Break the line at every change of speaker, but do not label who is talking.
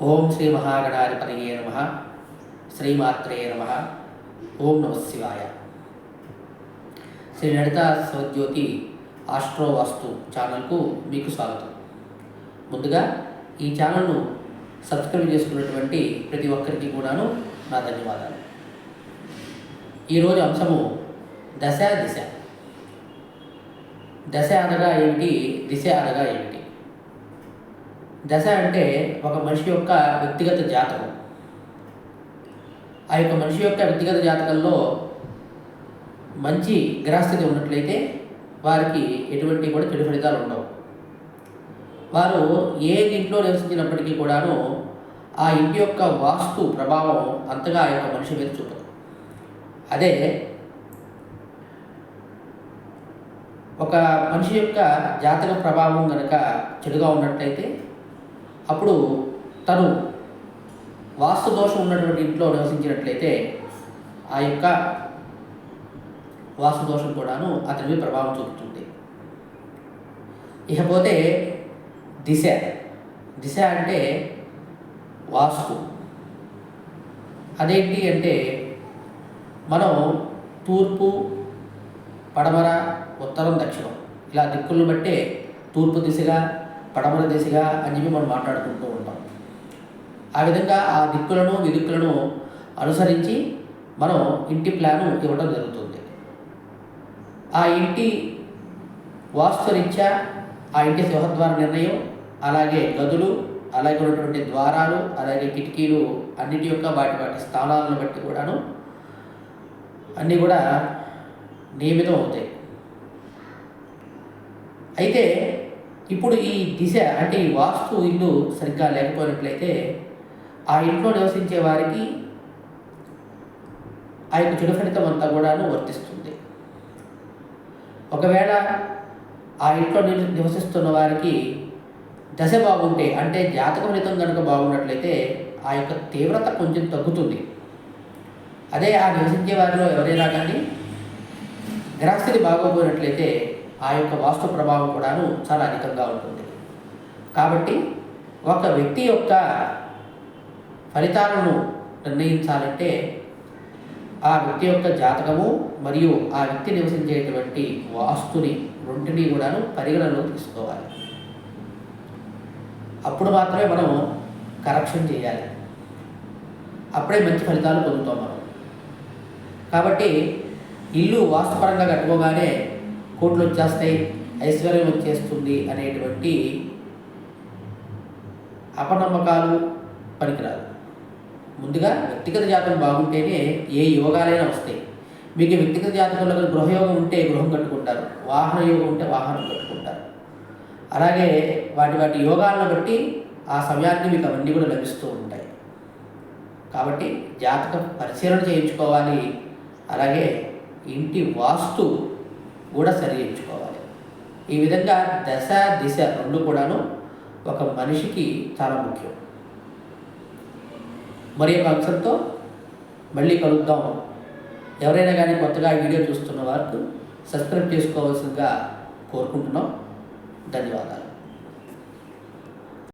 ఓం శ్రీ మహాగణాధిపతయే నమః. శ్రీమాత్రే నమః. ఓం నమః శివాయ. శ్రీ లలితా శివజ్యోతి ఆస్ట్రో వాస్తు ఛానల్కు మీకు స్వాగతం. ముందుగా ఈ ఛానల్ను సబ్స్క్రైబ్ చేసుకున్నటువంటి ప్రతి ఒక్కరికి కూడాను నా ధన్యవాదాలు. ఈరోజు అంశము దశ దిశ. దశ అనగా ఏమిటి, దిశ అనగా ఏమిటి? దశ అంటే ఒక మనిషి యొక్క వ్యక్తిగత జాతకం. ఆ యొక్క మనిషి యొక్క వ్యక్తిగత జాతకంలో మంచి గ్రహస్థితి ఉన్నట్లయితే వారికి ఎటువంటి కూడా చెడు ఫలితాలు ఉండవు. వారు ఏ ఇంట్లో నివసించినప్పటికీ కూడాను ఆ ఇంటి యొక్క వాస్తు ప్రభావం అంతగా ఆ యొక్క మనిషి మీద చూపదు. అదే ఒక మనిషి యొక్క జాతక ప్రభావం కనుక చెడుగా ఉన్నట్లయితే అప్పుడు తను వాస్తు దోషం ఉన్నటువంటి ఇంట్లో నివసించినట్లయితే ఆ యొక్క వాస్తు దోషం కూడాను అతని మీద ప్రభావం చూపుతుంది. ఇకపోతే దిశ. దిశ అంటే వాస్తు. అదేంటి అంటే మనం తూర్పు, పడమర, ఉత్తరం, దక్షిణం ఇలా దిక్కులను బట్టే తూర్పు దిశగా, పడమర దిశగా అని చెప్పి మనం మాట్లాడుకుంటూ ఉంటాం. ఆ విధంగా ఆ దిక్కులను విదిక్కులను అనుసరించి మనం ఇంటి ప్లాను ఇవ్వడం జరుగుతుంది. ఆ ఇంటి వాస్తురీత్యా ఆ ఇంటి సింహద్వార నిర్ణయం, అలాగే గదులు, అలాగే ఉన్నటువంటి ద్వారాలు, అలాగే కిటికీలు అన్నిటి యొక్క వాటి స్థానాలను బట్టి కూడాను అన్నీ కూడా నియమితం అవుతాయి. అయితే ఇప్పుడు ఈ దిశ అంటే ఈ వాస్తు ఇల్లు సరిగ్గా లేకపోయినట్లయితే ఆ ఇంట్లో నివసించే వారికి ఆ యొక్క చెడు ఫలితం అంతా కూడాను వర్తిస్తుంది. ఒకవేళ ఆ ఇంట్లో నివసిస్తున్న వారికి దశ బాగుంటే, అంటే జాతక ఫలితం కనుక బాగున్నట్లయితే ఆ యొక్క తీవ్రత కొంచెం తగ్గుతుంది. అదే ఆ నివసించే వారిలో ఎవరైనా కానీ గ్రహస్థితి బాగోపోయినట్లయితే ఆ యొక్క వాస్తు ప్రభావం కూడాను చాలా అధికంగా ఉంటుంది. కాబట్టి ఒక వ్యక్తి యొక్క ఫలితాలను నిర్ణయించాలంటే ఆ వ్యక్తి యొక్క జాతకము మరియు ఆ వ్యక్తి నివసించేటువంటి వాస్తుని రెంటిని కూడాను పరిగణనలోకి తీసుకోవాలి. అప్పుడు మాత్రమే మనం కరెక్షన్ చేయాలి. అప్పుడే మంచి ఫలితాలు పొందుతాం మనం. కాబట్టి ఇల్లు వాస్తుపరంగా కట్టుకోగానే కోట్లు వచ్చేస్తాయి, ఐశ్వర్యం వచ్చేస్తుంది అనేటువంటి అపనమ్మకాలు పనికిరాదు. ముందుగా వ్యక్తిగత జాతకం బాగుంటేనే ఏ యోగాలైనా వస్తాయి. మీకు వ్యక్తిగత జాతకంలో గృహయోగం ఉంటే గృహం కట్టుకుంటారు, వాహన యోగం ఉంటే వాహనం కట్టుకుంటారు. అలాగే వాటి యోగాలను బట్టి ఆ సమయానికి మీకు అవన్నీ కూడా లభిస్తూ ఉంటాయి. కాబట్టి జాతక పరిశీలన చేయించుకోవాలి. అలాగే ఇంటి వాస్తు కూడా సరి చేయించుకోవాలి. ఈ విధంగా దశ దిశ రెండు కూడాను ఒక మనిషికి చాలా ముఖ్యం. మరి ఒక అంశంతో మళ్ళీ కలుద్దాం. ఎవరైనా కానీ కొత్తగా వీడియో చూస్తున్న వారికి సబ్స్క్రైబ్ చేసుకోవాల్సిందిగా కోరుకుంటున్నాం. ధన్యవాదాలు.